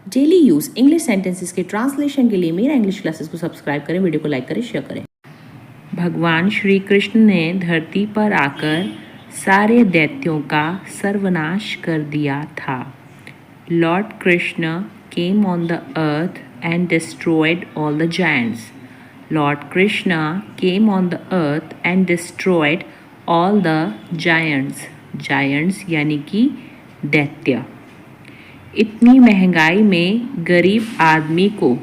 Daily use English sentences के translation के लिए मेरा इंग्लिश क्लासेस को सब्सक्राइब करें, वीडियो को लाइक करें, शेयर करें। भगवान श्री कृष्ण ने धरती पर आकर सारे दैत्यों का सर्वनाश कर दिया था। Lord Krishna came on the earth and destroyed all the giants. Lord Krishna came on the earth and destroyed all the giants. Giants यानी कि दैत्य। इतनी महंगाई में गरीब आदमी को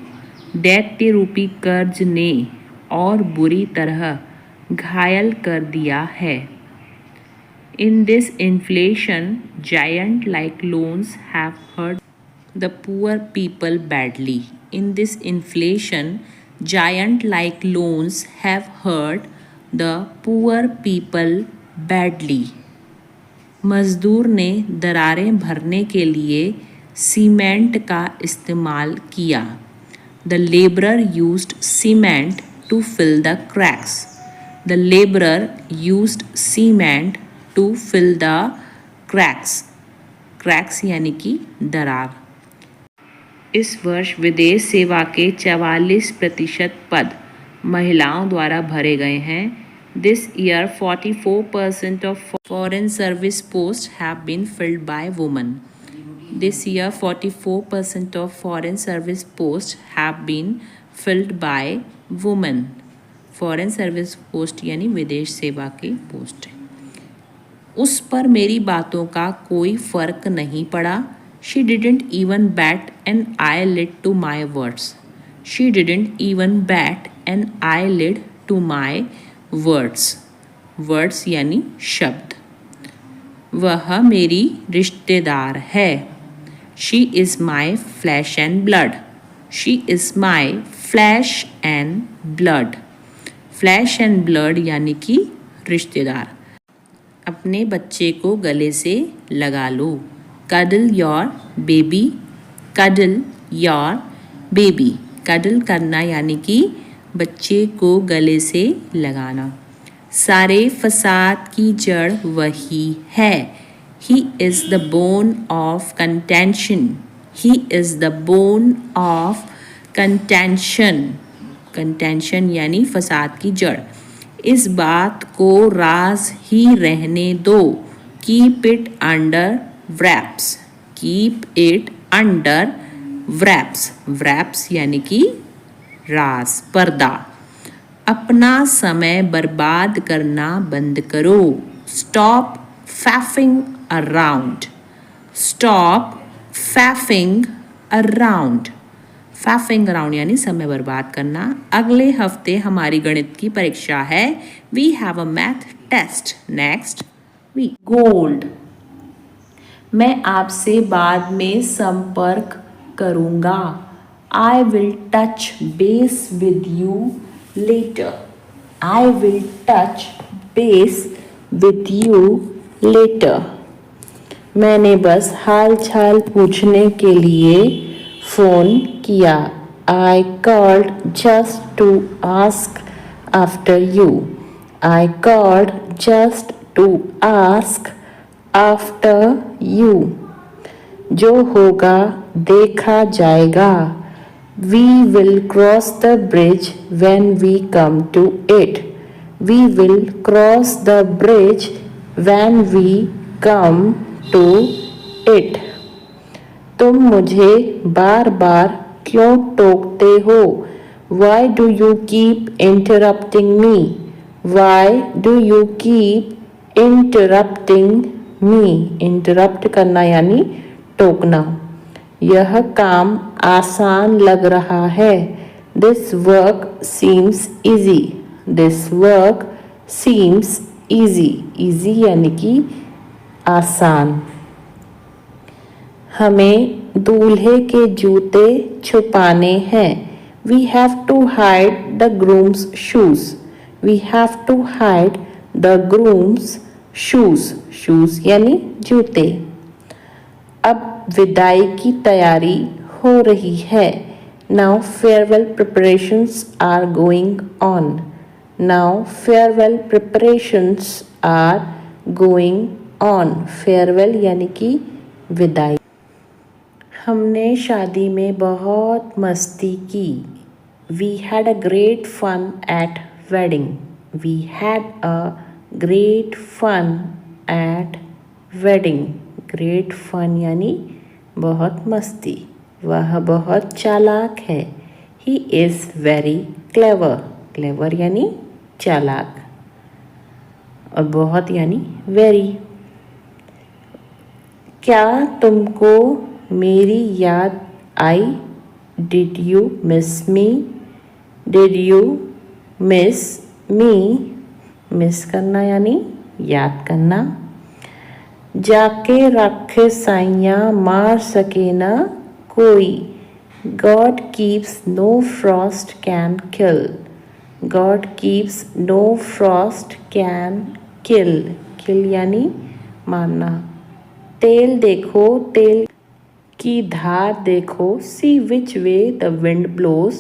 दैत्य रूपी कर्ज ने और बुरी तरह घायल कर दिया है। In this inflation, giant-like loans have hurt the poor people badly. In this inflation, giant-like loans have hurt the poor people badly. मजदूर ने दरारें भरने के लिए सीमेंट का इस्तेमाल किया। The laborer used cement to fill the cracks. The laborer used cement to fill the cracks. Cracks यानी कि दरार। इस वर्ष विदेश सेवा के 44% पद महिलाओं द्वारा भरे गए हैं। This year 44% of foreign service posts have been filled by women. This year 44% of foreign service posts have been filled by women. Foreign service post यानी विदेश सेवा के पोस्ट। उस पर मेरी बातों का कोई फ़र्क नहीं पड़ा। She didn't even bat an eyelid to my words. She didn't even bat an eyelid to my words. Words यानी शब्द। वह मेरी रिश्तेदार है। She is my flesh and blood. She is my flesh and blood. Flesh and blood यानी कि रिश्तेदार। अपने बच्चे को गले से लगा लो। Cuddle your baby. Cuddle your baby. Cuddle करना यानी कि बच्चे को गले से लगाना। सारे फसाद की जड़ वही है। He is the bone of contention. He is the bone of contention. Contention यानी फसाद की जड़। इस बात को राज ही रहने दो। Keep it under wraps. Keep it under wraps. Wraps यानी कि राज, पर्दा। अपना समय बर्बाद करना बंद करो। Stop faffing around. Stop faffing around. Faffing around यानी समय बर्बाद करना। अगले हफ्ते हमारी गणित की परीक्षा है। We have a math test next week. Gold. मैं आपसे बाद में संपर्क करूँगा। I will touch base with you later. I will touch base with you later. मैंने बस हाल चाल पूछने के लिए फ़ोन किया। I called just to ask after you. I called just to ask after you. जो होगा देखा जाएगा। We will cross the bridge when we come to it. We will cross the bridge when we come to it. तुम मुझे बार बार क्यों टोकते हो? Why do you keep interrupting me? Why do you keep interrupting me? Interrupt करना यानी टोकना। यह काम आसान लग रहा है। This work seems easy. This work seems easy. Easy यानी कि आसान। हमें दूल्हे के जूते छुपाने हैं। We have to hide the groom's shoes. We have to hide the groom's shoes. Shoes यानी जूते। अब विदाई की तैयारी हो रही है। Now farewell preparations are going on. Now farewell preparations are going on. Farewell यानी कि विदाई। हमने शादी में बहुत मस्ती की. We had a great fun at wedding. We had a great fun at wedding. Great fun यानी बहुत मस्ती. वह बहुत चालाक है. He is very clever. Clever यानी चालाक और बहुत यानी very. क्या तुमको मेरी याद आई? Did you miss me? Did you miss me? Miss करना यानी याद करना. जाके रखे साइयाँ मार सके ना कोई. God keeps no frost can kill. God keeps no frost can kill. Kill यानी मारना. तेल देखो तेल की धार देखो. See which way the wind blows.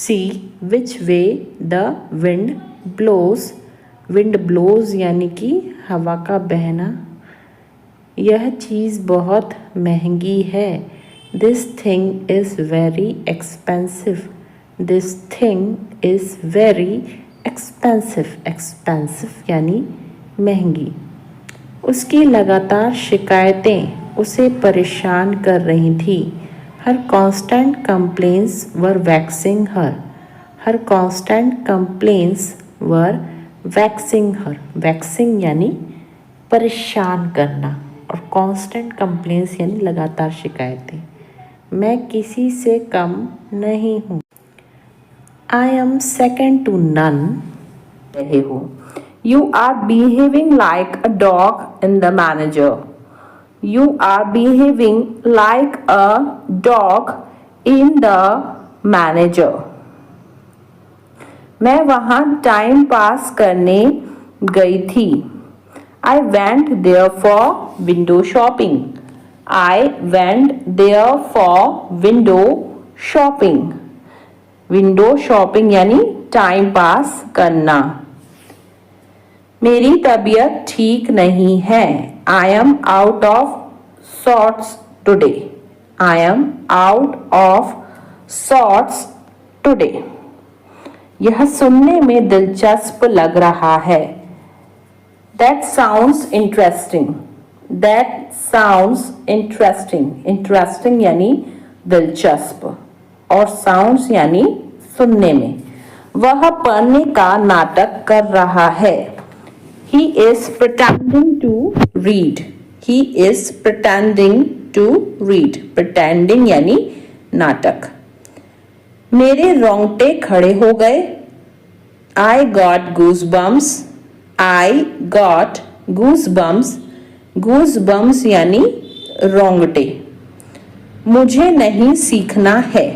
See which way the wind blows. Wind blows यानी कि हवा का बहना. यह चीज़ बहुत महंगी है. This thing is very expensive. This thing is very expensive. Expensive यानी महंगी. उसकी लगातार शिकायतें उसे परेशान कर रही थी. Her constant complaints were vexing her. Her constant complaints were vexing her. Vexing यानी परेशान करना और constant complaints यानी लगातार शिकायतें. मैं किसी से कम नहीं हूँ. I am second to none. रहे हो. You are behaving like a dog in the manager. You are behaving like a dog in the manager. मैं वहाँ टाइम पास करने गई थी. I went there for window shopping. I went there for window shopping. Window shopping यानी time pass करना. मेरी तबीयत ठीक नहीं है. I am out of sorts today. I am out of sorts today. यह सुनने में दिलचस्प लग रहा है. That sounds interesting. That sounds interesting. Interesting यानी दिलचस्प और sounds यानी सुनने में. वह पढ़ने का नाटक कर रहा है. He is pretending to read. He is pretending to read. Pretending यानी नाटक. मेरे रोंगटे खड़े हो गए. I got goosebumps. I got goosebumps. Goosebumps यानी रोंगटे. मुझे नहीं सीखना है.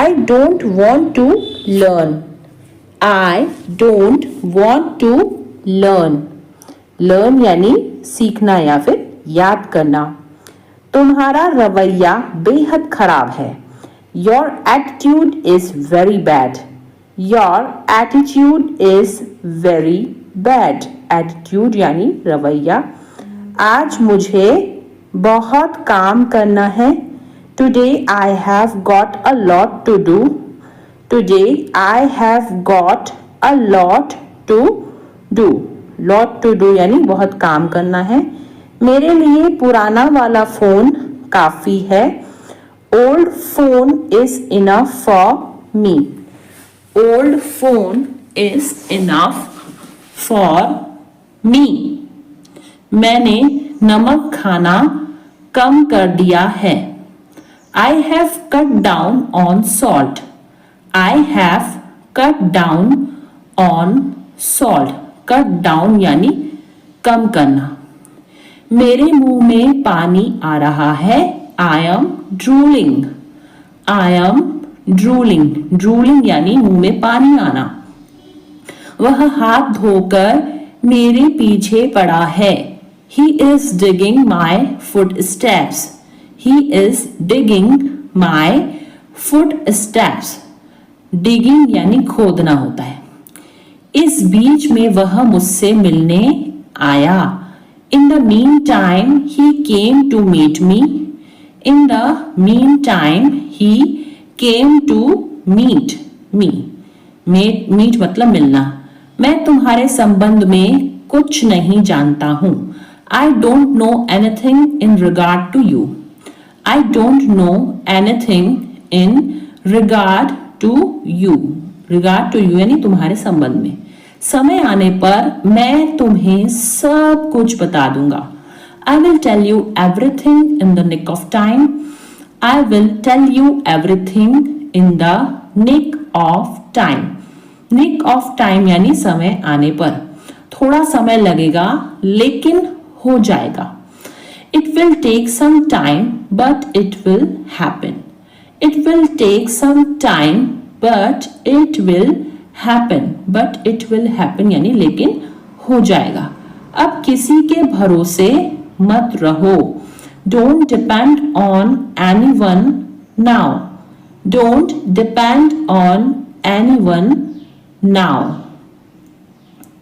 I don't want to learn. I don't want to learn. Learn यानी सीखना या फिर याद करना. तुम्हारा रवैया बेहद खराब है. Your attitude is very bad. Your attitude is very bad. Attitude यानी रवैया. आज मुझे बहुत काम करना है. Today I have got a lot to do. Today I have got a lot to do. Lot to do यानी बहुत काम करना है. मेरे लिए पुराना वाला फ़ोन काफ़ी है. Old phone is enough for me. Old phone is enough for me. मैंने नमक खाना कम कर दिया है. I have cut down on salt. I have cut down on salt. Cut down यानी कम करना. मेरे मुंह में पानी आ रहा है. I am drooling. I am drooling. Drooling यानी मुंह में पानी आना. वह हाथ धोकर मेरे पीछे पड़ा है. He is digging my footsteps. He is digging my footsteps. Digging यानी खोदना होता है. इस बीच में वह मुझसे मिलने आया. In the meantime, he came to meet me. In the meantime, he came to meet me. Meet मतलब मिलना. मैं तुम्हारे संबंध में कुछ नहीं जानता हूँ. I don't know anything in regard to you. I don't know anything in regard to you. Regard to you यानी तुम्हारे संबंध में. समय आने पर मैं तुम्हें सब कुछ बता दूंगा. I will tell you everything in the nick of time. I will tell you everything in the nick of time. Nick of time यानी समय आने पर. थोड़ा समय लगेगा लेकिन हो जाएगा. It will take some time but it will happen. It will take some time but it will happen. But it will happen यानी लेकिन हो जाएगा. अब किसी के भरोसे मत रहो. Don't depend on anyone now. Don't depend on anyone now.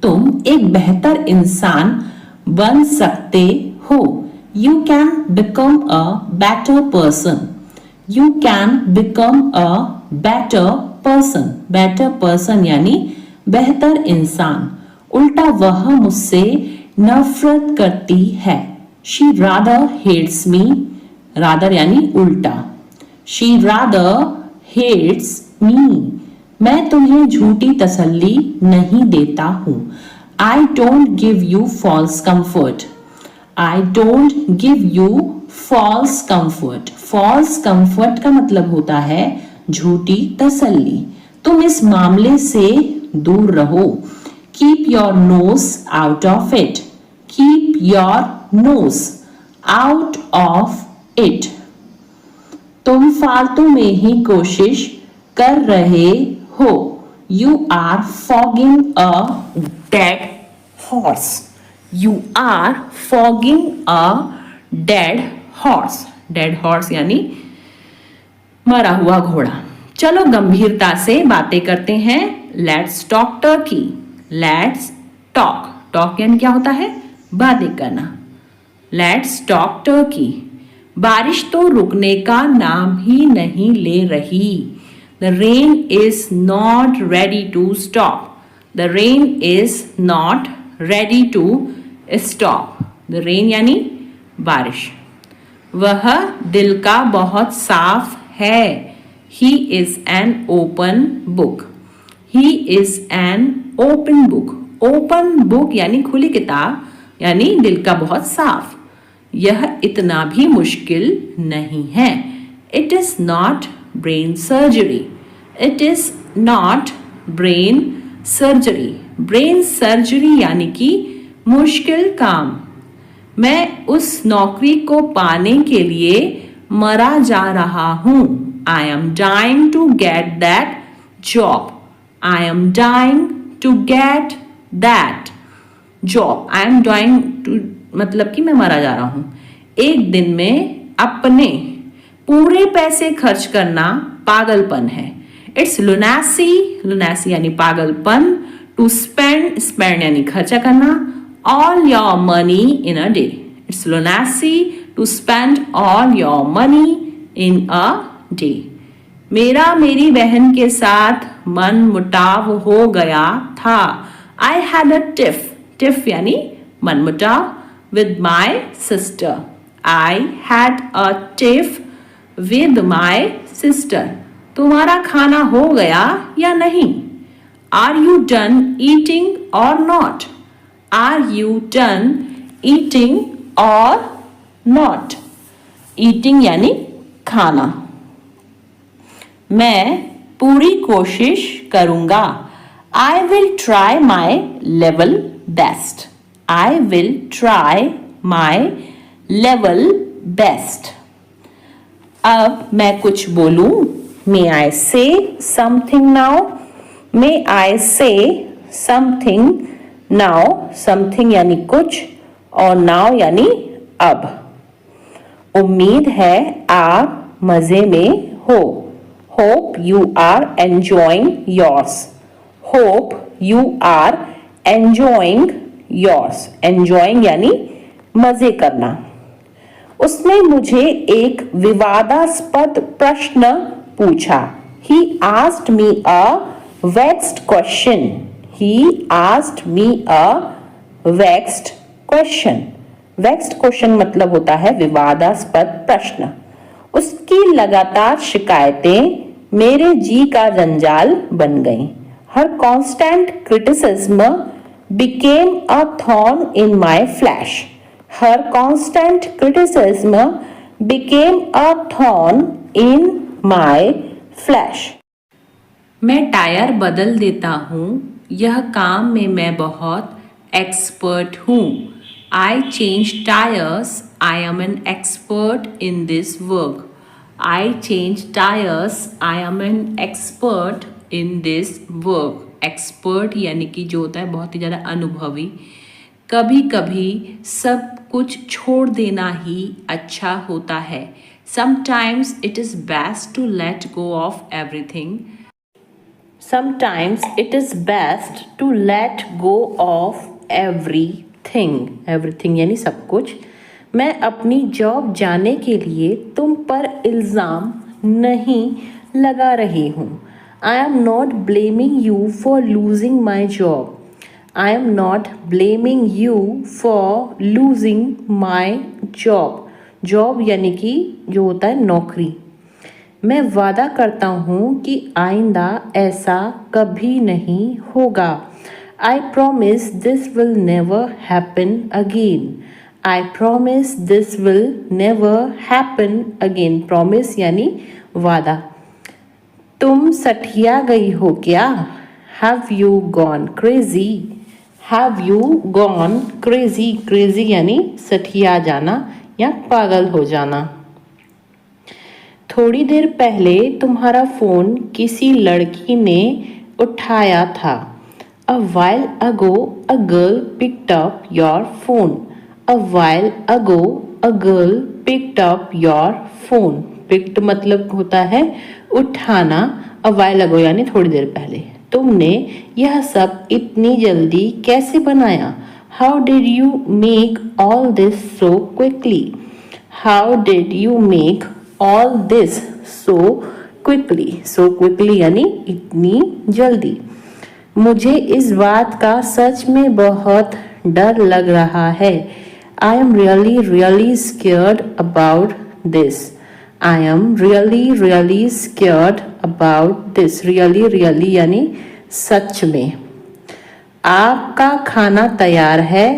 तुम एक बेहतर इंसान बन सकते हो. You can become a better person. You can become a better person. Better person यानी बेहतर इंसान. उल्टा वह मुझसे नफरत करती है. She rather hates me. Rather यानी उल्टा. She rather hates me. मैं तुम्हें झूठी तसल्ली नहीं देता हूँ. I don't give you false comfort. I don't give you false comfort. False comfort का मतलब होता है झूठी तसल्ली. तुम इस मामले से दूर रहो. Keep your nose out of it. Keep your nose out of it. तुम फालतू में ही कोशिश कर रहे हो. You are fogging a dead horse. You are fogging a dead horse. Dead horse यानी मरा हुआ घोड़ा. चलो गंभीरता से बातें करते हैं. Let's talk turkey. Let's talk. Talk यानी क्या होता है? बातें करना. Let's talk turkey. बारिश तो रुकने का नाम ही नहीं ले रही. The rain is not ready to stop. The rain is not ready to stop. The rain यानी बारिश. वह दिल का बहुत साफ है. He is an open book. He is an open book. Open book यानी खुली किताब यानी दिल का बहुत साफ. यह इतना भी मुश्किल नहीं है. It is not brain surgery. It is not brain surgery. Brain surgery यानी कि मुश्किल काम. मैं उस नौकरी को पाने के लिए मरा जा रहा हूँ. I am dying to get that job. I am dying to get that job. I am dying to मतलब कि मैं मरा जा रहा हूं. एक दिन में अपने पूरे पैसे खर्च करना पागलपन है. It's lunacy. Lunacy यानी पागलपन. To spend. Spend यानी खर्चा करना. All your money in a day. It's lunacy to spend all your money in a day. मेरा मेरी बहन के साथ मन मुटाव हो गया था. I had a tiff. Tiff यानी मन मुटाव. With my sister. I had a tiff with my sister. तुम्हारा खाना हो गया या नहीं? Are you done eating or not? Are you done eating or not? Eating यानी खाना. मैं पूरी कोशिश करूंगा. I will try my level best. I will try my level best. अब मैं कुछ बोलूं. May I say something now? May I say something now? Something यानी कुछ और now यानी अब. उम्मीद है आप मजे में हो. Hope you are enjoying yours. Hope you are enjoying yours. Enjoying यानी मजे करना. उसने मुझे एक विवादास्पद प्रश्न पूछा। He asked me a vexed question. He asked me a vexed question. Vexed question मतलब होता है विवादास्पद प्रश्न। उसकी लगातार शिकायतें मेरे जी का जंजाल बन गईं। Her constant criticism became a thorn in my flesh. Her constant criticism became a thorn in my flesh. मैं टायर बदल देता हूँ, यह काम में मैं बहुत एक्सपर्ट हूँ। I change tyres, I am an expert in this work. I change tyres, I am an expert in this work. Expert यानी कि जो होता है बहुत ही ज़्यादा अनुभवी। कभी कभी सब कुछ छोड़ देना ही अच्छा होता है। Sometimes it is best to let go of everything. Sometimes it is best to let go of everything. Everything यानी सब कुछ। मैं अपनी जॉब जाने के लिए तुम पर इल्ज़ाम नहीं लगा रही हूँ। I am not blaming you for losing my job. I am not blaming you for losing my job. Job यानी कि जो होता है नौकरी। मैं वादा करता हूँ कि आइंदा ऐसा कभी नहीं होगा। I promise this will never happen again. I promise this will never happen again. Promise यानी वादा। तुम सठिया गई हो क्या? Have you gone crazy? Have you gone crazy? Crazy यानी सठिया जाना या पागल हो जाना। थोड़ी देर पहले तुम्हारा फोन किसी लड़की ने उठाया था। A while ago a girl picked up your phone. A while ago a girl picked up your phone. Picked मतलब होता है उठाना। A while ago यानी थोड़ी देर पहले। तुमने यह सब इतनी जल्दी कैसे बनाया? How did you make all this so quickly? How did you make all this so quickly? So quickly यानी इतनी जल्दी। मुझे इस बात का सच में बहुत डर लग रहा है। I am really really scared about this. I am really really scared about this. Really really यानी सच में। आपका खाना तैयार है,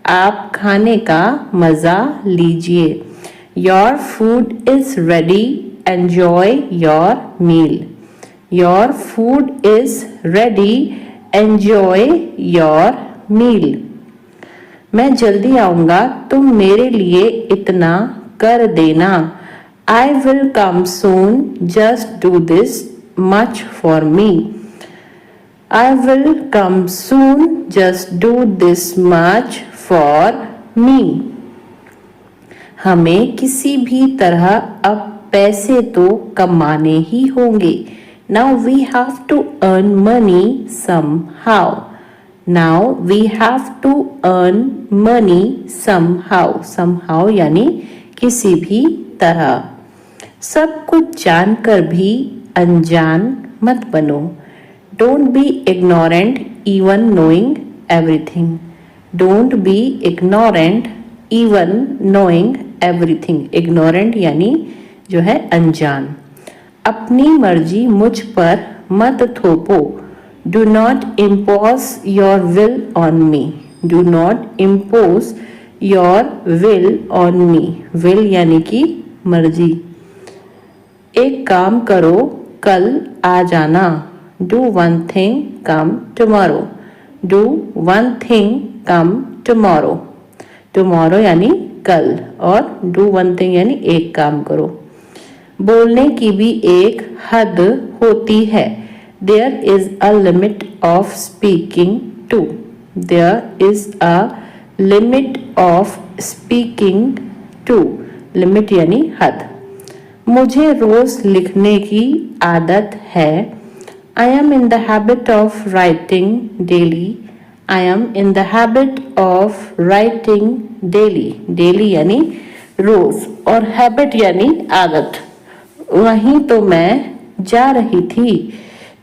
आप खाने का मज़ा लीजिए। Your food is ready. Enjoy your meal. Your food is ready. Enjoy your meal. मैं जल्दी आऊँगा, तुम मेरे लिए इतना कर देना। I will come soon. Just do this much for me. I will come soon. Just do this much for me. हमें किसी भी तरह अब पैसे तो कमाने ही होंगे। Now we have to earn money somehow. Now we have to earn money somehow. Somehow यानी किसी भी तरह। सब कुछ जानकर भी अनजान मत बनो। Don't be ignorant even knowing everything. Don't be ignorant even knowing everything. Ignorant यानी जो है अनजान। अपनी मर्जी मुझ पर मत थोपो। Do not impose your will on me. Do not impose your will on me. Will यानी कि मर्जी। एक काम करो, कल आ जाना। Do one thing, come tomorrow. Do one thing, come tomorrow. Tomorrow यानी कल और do one thing यानी एक काम करो। बोलने की भी एक हद होती है। There is a limit of speaking too. There is a limit of speaking too. Limit यानी हद। मुझे रोज लिखने की आदत है। I am in the habit of writing daily. I am in the habit of writing daily. Daily यानी रोज और habit यानी आदत। वहीं तो मैं जा रही थी।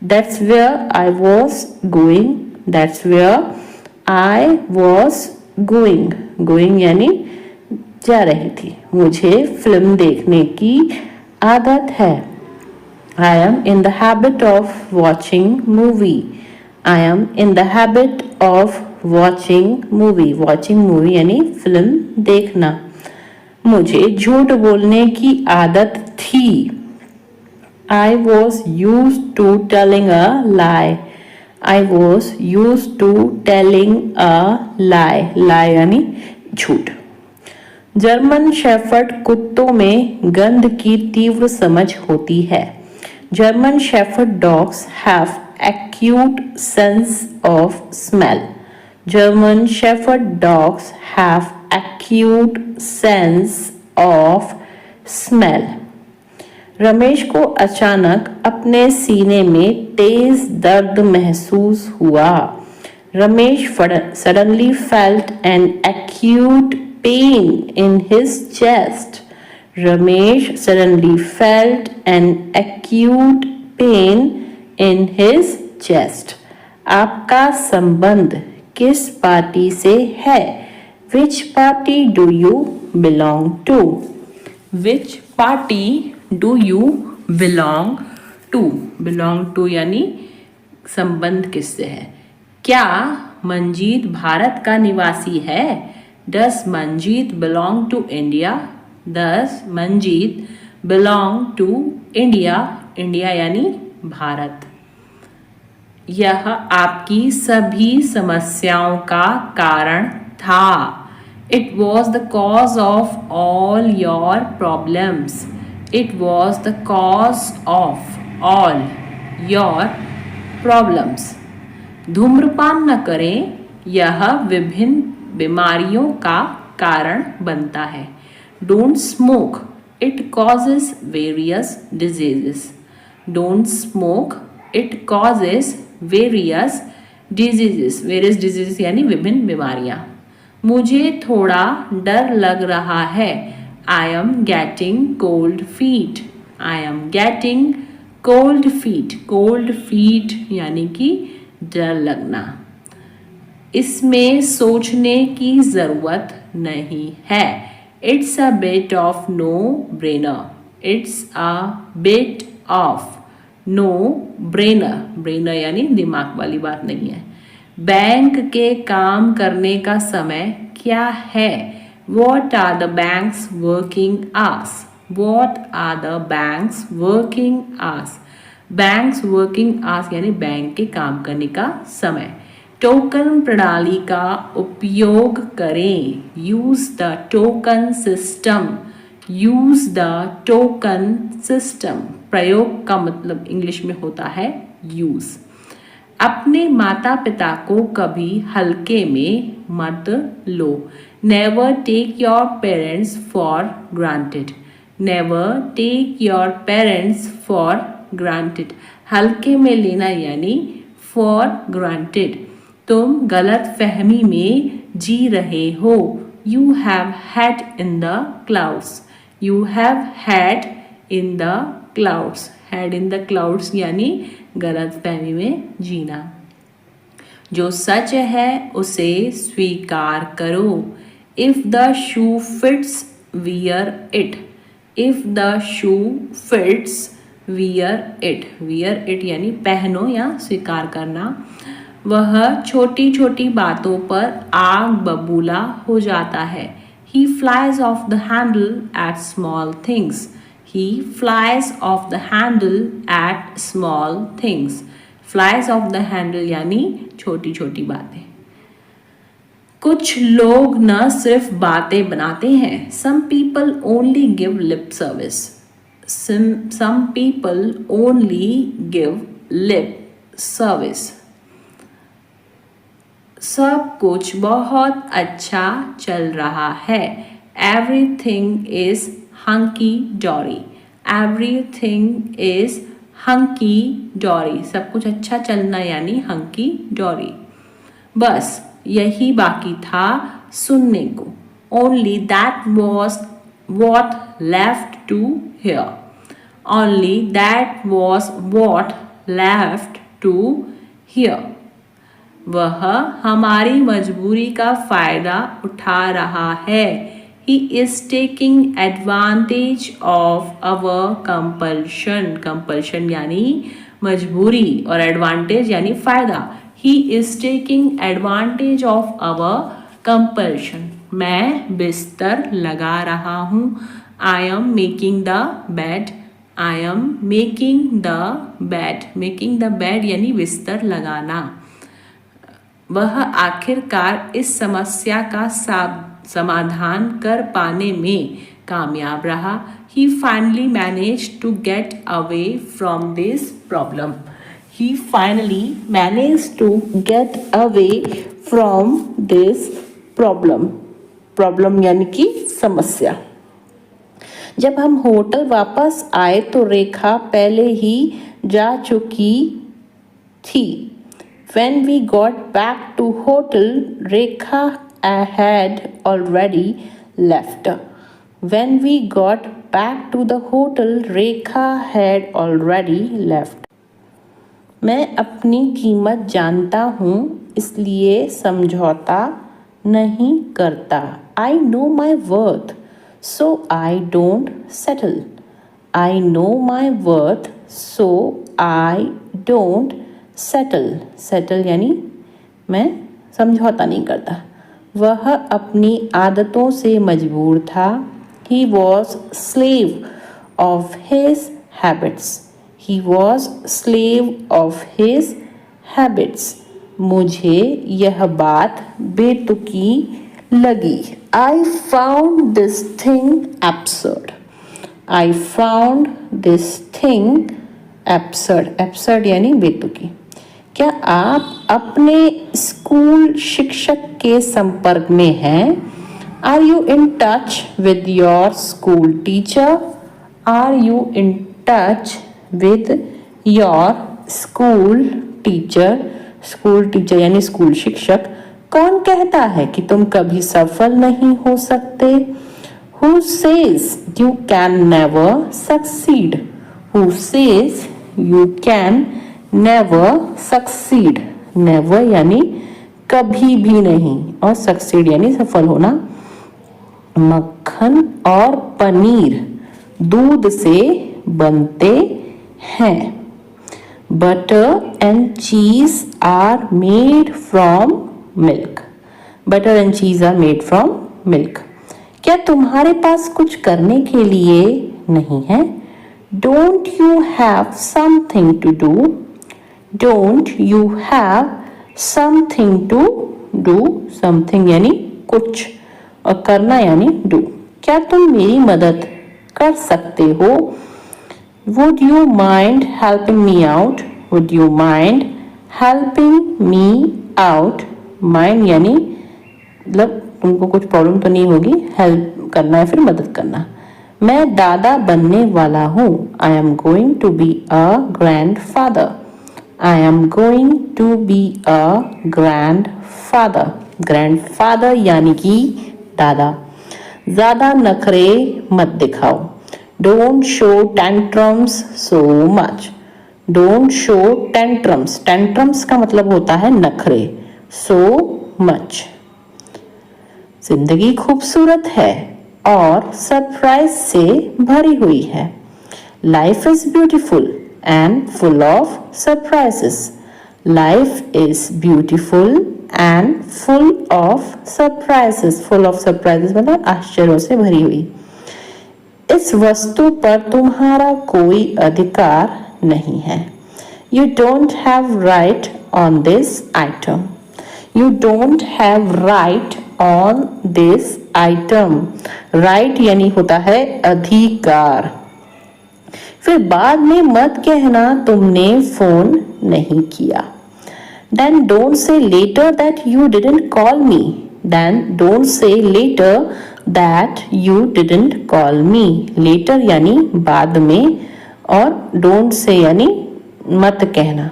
That's where I was going. That's where I was going. Going यानी जा रही थी। मुझे फिल्म देखने की आदत है। I am in the habit of watching movie. I am in the habit of watching movie. Watching movie यानी फिल्म देखना। मुझे झूठ बोलने की आदत थी। I was used to telling a lie. I was used to telling a lie. Lie यानी झूठ। जर्मन शेफर्ड कुत्तों में गंध की तीव्र समझ होती है। German shepherd dogs have acute sense of smell. German Shepherd dogs have acute sense of smell. Ramesh को अचानक अपने सीने में तेज दर्द महसूस हुआ। Ramesh suddenly felt an acute pain in his chest. Ramesh suddenly felt an acute pain in his chest. आपका संबंध किस पार्टी से है? Which party do you belong to? Which party do you belong to? Belong to यानी संबंध किससे है? क्या मंजीत भारत का निवासी है? Does Manjeet belong to India? Does Manjeet belong to India? India यानी भारत। यह आपकी सभी समस्याओं का कारण था। It was the cause of all your problems. It was the cause of all your problems. धूम्रपान न करें, यह विभिन्न बीमारियों का कारण बनता है। Don't smoke. It causes various diseases. Don't smoke. It causes various diseases. Various diseases यानी विभिन्न बीमारियां। मुझे थोड़ा डर लग रहा है। I am getting cold feet. I am getting cold feet. Cold feet यानी कि डर लगना। इसमें सोचने की जरूरत नहीं है। It's a bit of no brainer. It's a bit of no brainer. Brainer यानी दिमाग वाली बात नहीं है। बैंक के काम करने का समय क्या है? What are the bank's working hours? What are the bank's working hours? Bank's working hours यानी बैंक के काम करने का समय। टोकन प्रणाली का उपयोग करें। Use the token system. Use the token system. प्रयोग का मतलब इंग्लिश में होता है यूज। अपने माता पिता को कभी हल्के में मत लो। Never take your parents for granted. Never take your parents for granted. हल्के में लेना यानी फॉर ग्रांटेड। तुम गलत फहमी में जी रहे हो। You have had in the clouds. You have had in the clouds. Had in the clouds यानी गलत फहमी में जीना। जो सच है उसे स्वीकार करो। If the shoe fits, wear it. If the shoe fits, wear it. Wear it यानी पहनो या स्वीकार करना। वह छोटी छोटी बातों पर आग बबूला हो जाता है। He flies off the handle at small things. He flies off the handle at small things. Flies off the handle यानी छोटी छोटी बातें। कुछ लोग न सिर्फ बातें बनाते हैं। Some people only give lip service. Some people only give lip service. सब कुछ बहुत अच्छा चल रहा है। Everything is hunky dory. Everything is hunky dory. सब कुछ अच्छा चलना यानी hunky dory. बस यही बाकी था सुनने को। Only that was what left to hear. Only that was what left to hear. वह हमारी मजबूरी का फ़ायदा उठा रहा है. He is taking advantage of our compulsion. Compulsion यानी मजबूरी और advantage यानी फ़ायदा. He is taking advantage of our compulsion. मैं बिस्तर लगा रहा हूँ. I am making the bed. I am making the bed. Making the bed यानी बिस्तर लगाना. वह आखिरकार इस समस्या का समाधान कर पाने में कामयाब रहा. He finally managed to get away from this problem. He finally managed to get away from this problem. Problem यानी कि समस्या. जब हम होटल वापस आए तो रेखा पहले ही जा चुकी थी. When we got back to hotel, Rekha had already left. When we got back to the hotel, Rekha had already left. मैं अपनी कीमत जानता हूँ इसलिए समझौता नहीं करता. I know my worth, so I don't settle. I know my worth, so I don't settle यानी मैं समझौता नहीं करता. वह अपनी आदतों से मजबूर था. He was slave of his habits. He was slave of his habits. मुझे यह बात बेतुकी लगी. I found this thing absurd. I found this thing absurd. Absurd यानी बेतुकी. क्या आप अपने स्कूल शिक्षक के संपर्क में हैं? Are you in touch with your school teacher? Are you in touch with your school teacher? School teacher यानी स्कूल शिक्षक. कौन कहता है कि तुम कभी सफल नहीं हो सकते? Who says you can never succeed? Who says you can never succeed? never यानी कभी भी नहीं और succeed यानी सफल होना. मक्खन और पनीर दूध से बनते हैं. Butter and cheese are made from milk. Butter and cheese are made from milk. क्या तुम्हारे पास कुछ करने के लिए नहीं है? Don't you have something to do? Don't you have something to do? Something यानी कुछ और करना यानी do. क्या तुम मेरी मदद कर सकते हो? Would you mind helping me out? Would you mind helping me out? Mind यानी मतलब तुमको कुछ प्रॉब्लम तो नहीं होगी. हेल्प करना है फिर मदद करना. मैं दादा बनने वाला हूँ. I am going to be a grandfather. I am going to be a grandfather. Grandfather यानी कि दादा. ज़्यादा नखरे मत दिखाओ. Don't show tantrums so much. Don't show tantrums. Tantrums का मतलब होता है नखरे. So much. जिंदगी खूबसूरत है और सरप्राइज से भरी हुई है. Life is beautiful and full of surprises. Life is beautiful and full of surprises. Full of surprises मतलब आश्चर्यों से भरी हुई. इस वस्तु पर तुम्हारा कोई अधिकार नहीं है. You don't have right on this item. You don't have right on this item. Right यानी होता है अधिकार. फिर बाद में मत कहना तुमने फोन नहीं किया. Then don't say later that you didn't call me. Then don't say later that you didn't call me. Later यानी बाद में और don't say यानी मत कहना.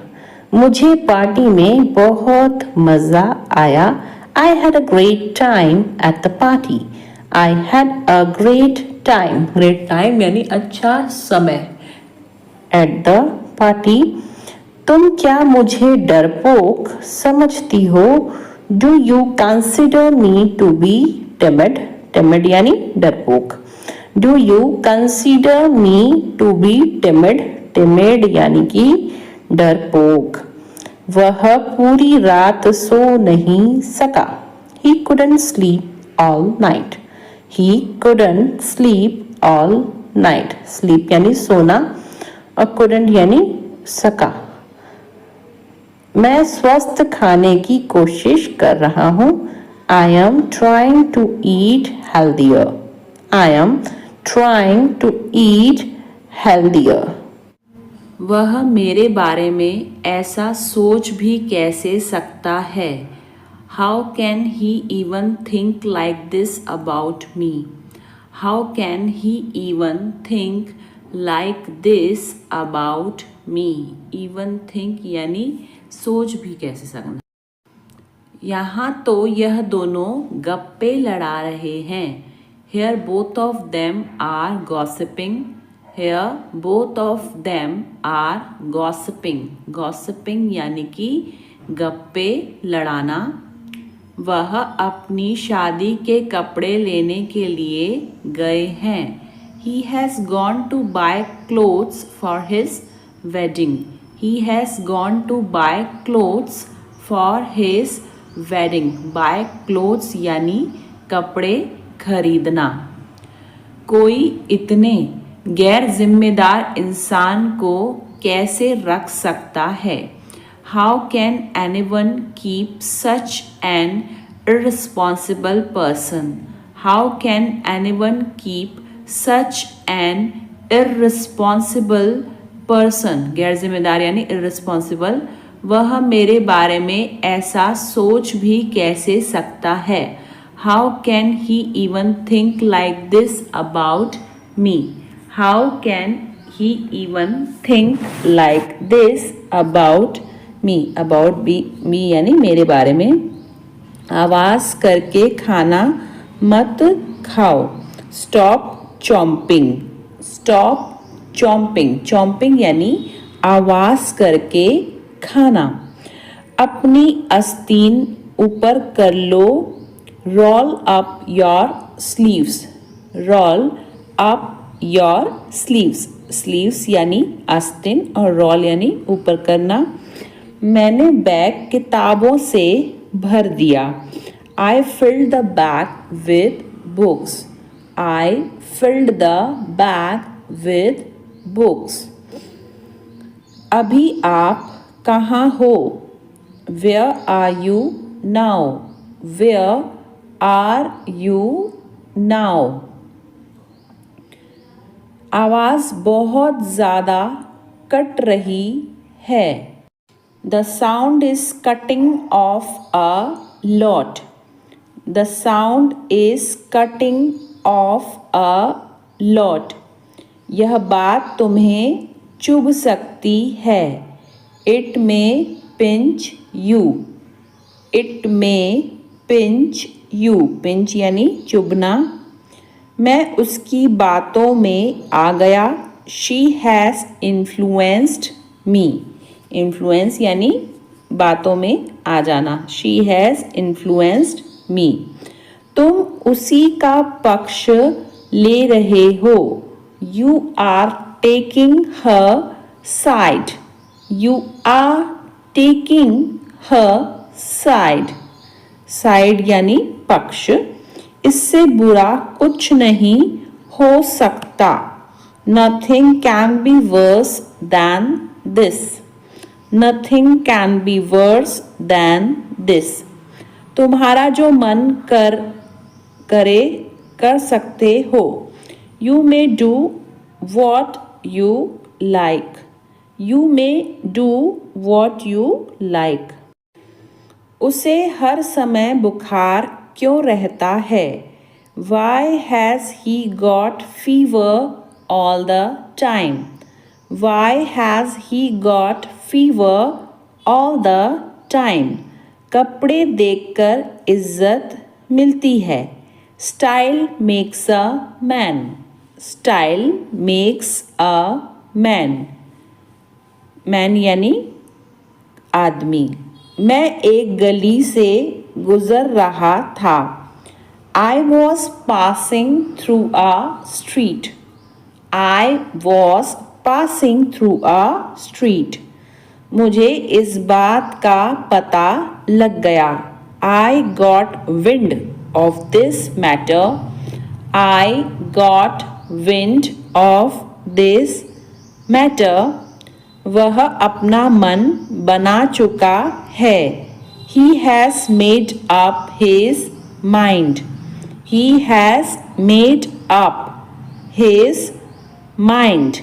मुझे पार्टी में बहुत मज़ा आया. I had a great time at the party. I had a great time, great time यानी अच्छा समय। एट द पार्टी, तुम क्या मुझे डरपोक समझती हो? Do you consider me to be timid? Timid यानी डरपोक। Do you consider me to be timid? Timid यानी कि डरपोक। वह पूरी रात सो नहीं सका। He couldn't sleep all night. He couldn't sleep all night. Sleep यानी सोना और couldn't यानी सका। मैं स्वस्थ खाने की कोशिश कर रहा हूँ। I am trying to eat healthier. I am trying to eat healthier. वह मेरे बारे में ऐसा सोच भी कैसे सकता है? How can he even think like this about me? How can he even think like this about me? Even think यानी सोच भी कैसे सकना। यहाँ तो यह दोनों गप्पे लड़ा रहे हैं। Here both of them are gossiping. Here both of them are gossiping. Gossiping यानी कि गप्पे लड़ाना। वह अपनी शादी के कपड़े लेने के लिए गए हैं। He has gone to buy clothes for his wedding. He has gone to buy clothes for his wedding. Buy clothes यानी कपड़े खरीदना। कोई इतने गैर जिम्मेदार इंसान को कैसे रख सकता है? How can anyone keep such an irresponsible person? How can anyone keep such an irresponsible person? गैर जिम्मेदार यानी irresponsible। वह मेरे बारे में ऐसा सोच भी कैसे सकता है? How can he even think like this about me? How can he even think like this about me? About me यानी मेरे बारे में। आवाज़ करके खाना मत खाओ। Stop chomping. Stop chomping. Chomping यानी आवाज़ करके खाना। अपनी आस्तीन ऊपर कर लो। Roll up your sleeves. Roll up your sleeves. Sleeves यानी आस्तीन और roll यानी ऊपर करना। मैंने बैग किताबों से भर दिया। I filled the bag with books. I filled the bag with books. अभी आप कहाँ हो? Where are you now? Where are you now? आवाज़ बहुत ज़्यादा कट रही है। The sound is cutting off a lot. The sound is cutting off a lot. यह बात तुम्हें चुभ सकती है। It may pinch you. It may pinch you. Pinch यानी चुभना। मैं उसकी बातों में आ गया। She has influenced me. Influence यानी बातों में आ जाना। She has influenced me. तुम उसी का पक्ष ले रहे हो। You are taking her side. You are taking her side. Side यानी पक्ष। इससे बुरा कुछ नहीं हो सकता। Nothing can be worse than this. Nothing can be worse than this. तुम्हारा जो मन कर सकते हो। You may do what you like. You may do what you like. उसे हर समय बुखार क्यों रहता है? Why has he got fever all the time? Why has he got fever all the time? कपड़े देखकर इज्जत मिलती है। Style makes a man. Style makes a man. Man यानी आदमी। मैं एक गली से गुजर रहा था। I was passing through a street. I was passing through a street. मुझे इस बात का पता लग गया। I got wind of this matter. I got wind of this matter. वह अपना मन बना चुका है। He has made up his mind. He has made up his mind.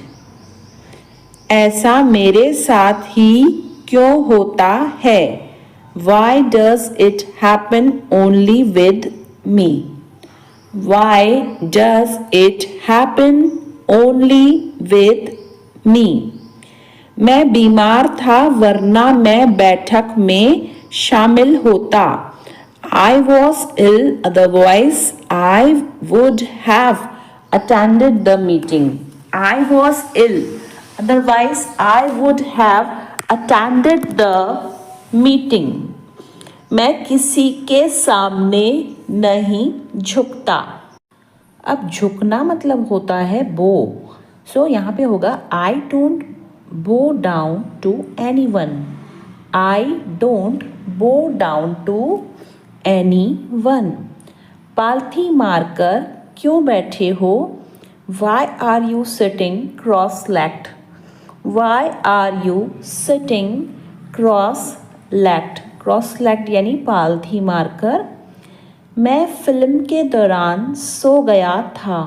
ऐसा मेरे साथ ही क्यों होता है? Why does it happen only with me? Why does it happen only with me? मैं बीमार था वरना मैं बैठक में शामिल होता। I was ill, otherwise I would have attended the meeting. I was ill, otherwise I would have attended the meeting. मैं किसी के सामने नहीं झुकता। अब झुकना मतलब होता है बो। सो यहाँ पे होगा I don't bow down to anyone. I don't bow down to anyone. पालथी मारकर क्यों बैठे हो? Why are you sitting cross-legged? Why are you sitting cross-legged? Cross-legged यानी पालथी मारकर। मैं फिल्म के दौरान सो गया था।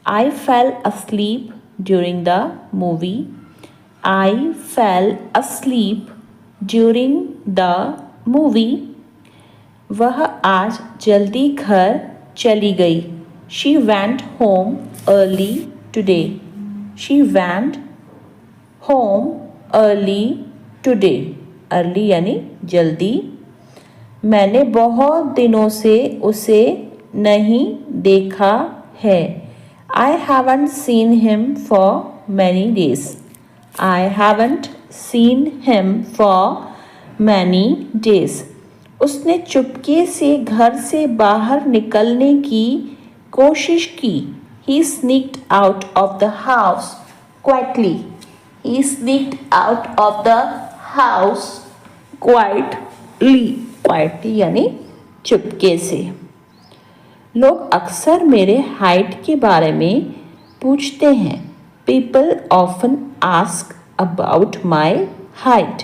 I fell asleep during the movie. I fell asleep during the movie. वह आज जल्दी घर चली गई। She went home early today. She went home early today. Early यानी जल्दी। मैंने बहुत दिनों से उसे नहीं देखा है। I haven't seen him for many days. I haven't seen him for many days. उसने चुपके से घर से बाहर निकलने की कोशिश की। He sneaked out of the house quietly. He sneaked out of the house quietly. Quietly यानी चुपके से। लोग अक्सर मेरे हाइट के बारे में पूछते हैं। People often ask about my height.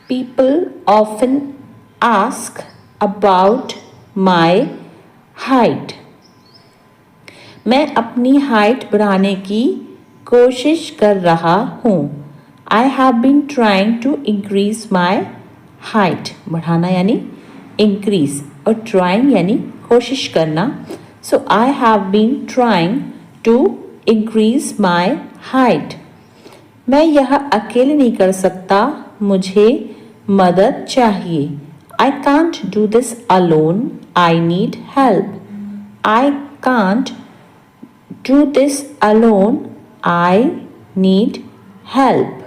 People often ask about my height. मैं अपनी हाइट बढ़ाने की कोशिश कर रहा हूँ। I have been trying to increase my height. बढ़ाना यानी increase और trying यानी कोशिश करना। So I have been trying to increase my height. मैं यह अकेले नहीं कर सकता, मुझे मदद चाहिए। I can't do this alone. I need help. I can't do this alone. I need help.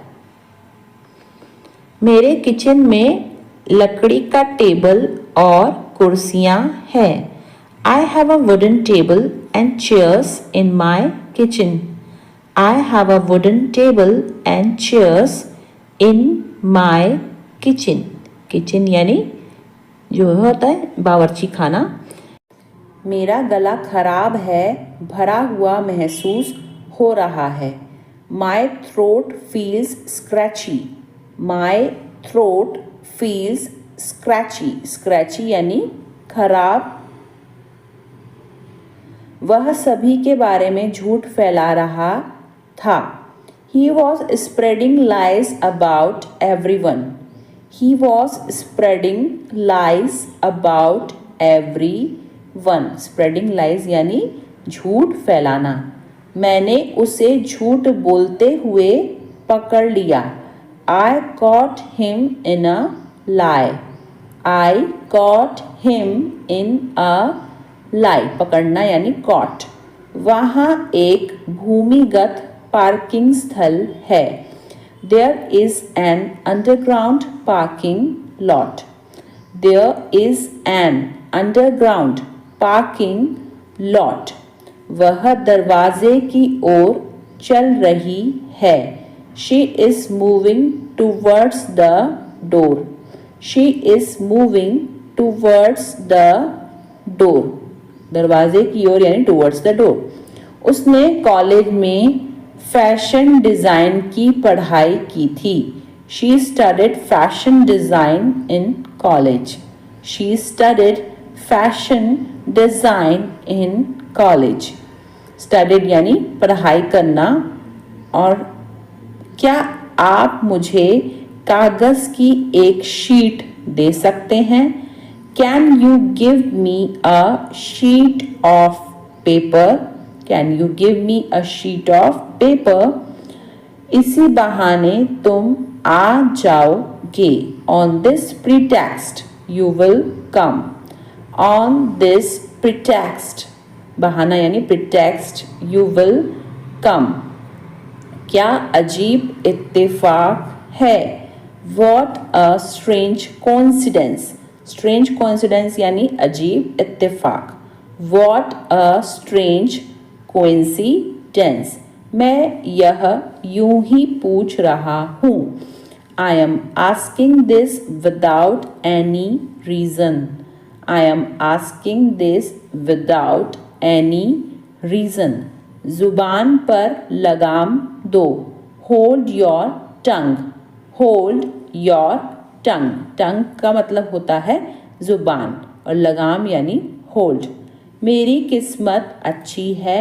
मेरे किचन में लकड़ी का टेबल और कुर्सियाँ हैं। I have a wooden table and chairs in my kitchen. I have a wooden table and chairs in my kitchen. Kitchen यानी जो होता है बावर्ची खाना। मेरा गला खराब है, भरा हुआ महसूस हो रहा है। My throat feels scratchy. My throat feels scratchy. Scratchy यानी खराब। वह सभी के बारे में झूठ फैला रहा था। He was spreading lies about everyone. He was spreading lies about everyone. Spreading lies यानी झूठ फैलाना। मैंने उसे झूठ बोलते हुए पकड़ लिया। I caught him in a lie. I caught him in a lie. पकड़ना यानी caught. वहाँ एक भूमिगत पार्किंग स्थल है. There is an underground parking lot. There is an underground parking lot. वह दरवाजे की ओर चल रही है. She is moving towards the door. She is moving towards the door. दरवाजे की ओर यानी towards the door. उसने कॉलेज में फैशन डिज़ाइन की पढ़ाई की थी. She studied fashion design in college. She studied fashion design in college. Studied यानी पढ़ाई करना. और क्या आप मुझे कागज़ की एक शीट दे सकते हैं? Can you give me a sheet of paper? Can you give me a sheet of paper? इसी बहाने तुम आ जाओगे. On this pretext you will come. On this pretext, बहाना यानी pretext, you will come. क्या अजीब इत्तेफाक है. What a strange coincidence. Strange coincidence यानी अजीब इत्तेफाक. What a strange coincidence. मैं यह यूं ही पूछ रहा हूँ. I am asking this without any reason. I am asking this without any reason. जुबान पर लगाम दो. Hold your tongue. Hold your tongue. Tongue का मतलब होता है जुबान और लगाम यानी hold. मेरी किस्मत अच्छी है.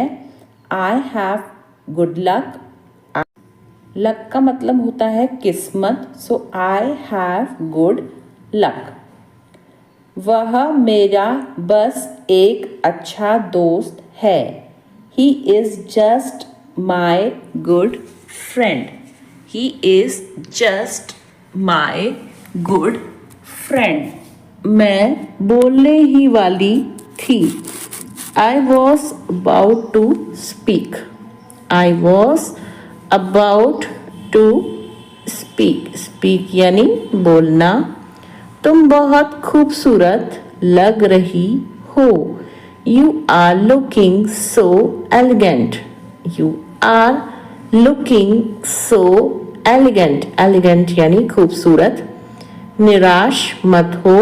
I have good luck. Luck का मतलब होता है किस्मत. So I have good luck. वह मेरा बस एक अच्छा दोस्त है. He is just my good friend. He is just my good friend. मैं बोलने ही वाली थी. I was about to speak. I was about to speak. Speak यानी बोलना. तुम बहुत खूबसूरत लग रही हो. You are looking so elegant. You are looking so elegant. Elegant यानी खूबसूरत. निराश मत हो.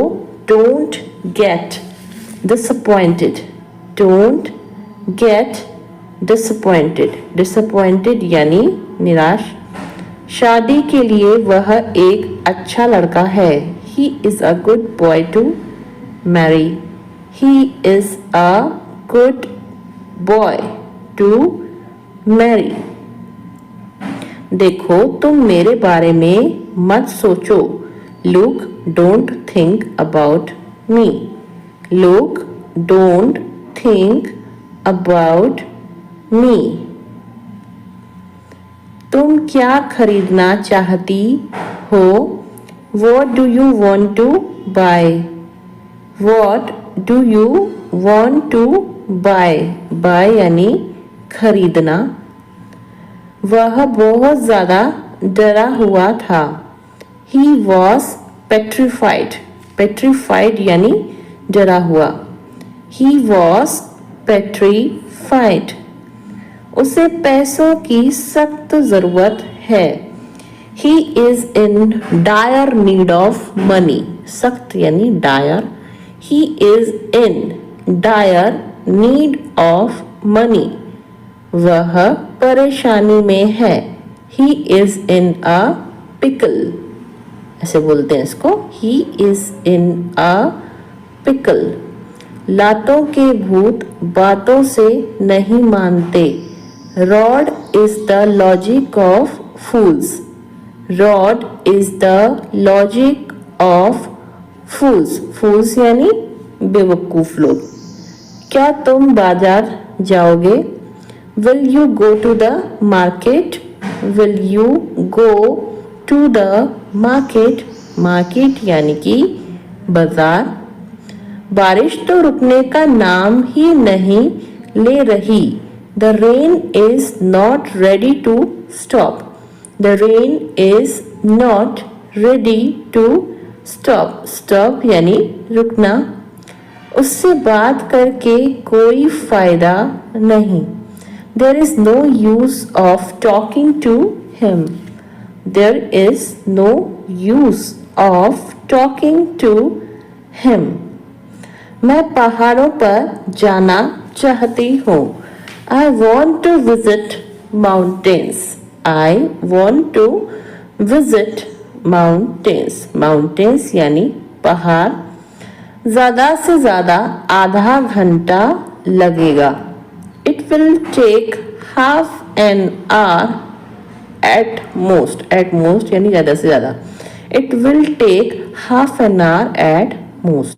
Don't get disappointed. Don't get disappointed. Disappointed यानी निराश. शादी के लिए वह एक अच्छा लड़का है. He is a good boy to marry. He is a good boy to marry. देखो तुम मेरे बारे में मत सोचो. Look don't think about me. Look don't think about me. तुम क्या खरीदना चाहती हो? What do you want to buy? What do you want to buy? Buy यानी खरीदना. वह बहुत ज़्यादा डरा हुआ था. He was petrified. Petrified यानी डरा हुआ. He was petrified. उसे पैसों की सख्त ज़रूरत है. He is in dire need of money. सख्त यानी dire. He is in dire need of money. वह परेशानी में है. He is in a pickle. ऐसे बोलते हैं इसको. He is in a pickle. लातों के भूत बातों से नहीं मानते. Rod is the logic of fools. Rod is the logic of fools. Fools यानी बेवकूफ लोग. क्या तुम बाजार जाओगे? Will you go to the market? Will you go to the market? Market यानी कि बाजार. बारिश तो रुकने का नाम ही नहीं ले रही. The rain is not ready to stop. The rain is not ready to stop. Stop यानी रुकना. उससे बात करके कोई फायदा नहीं. There is no use of talking to him. There is no use of talking to him. मैं पहाड़ों पर जाना चाहती हूँ. I want to visit mountains. I want to visit mountains. Mountains यानी पहाड़. ज़्यादा से ज़्यादा आधा घंटा लगेगा. It will take half an hour at most. At most यानी ज़्यादा से ज़्यादा. It will take half an hour at most.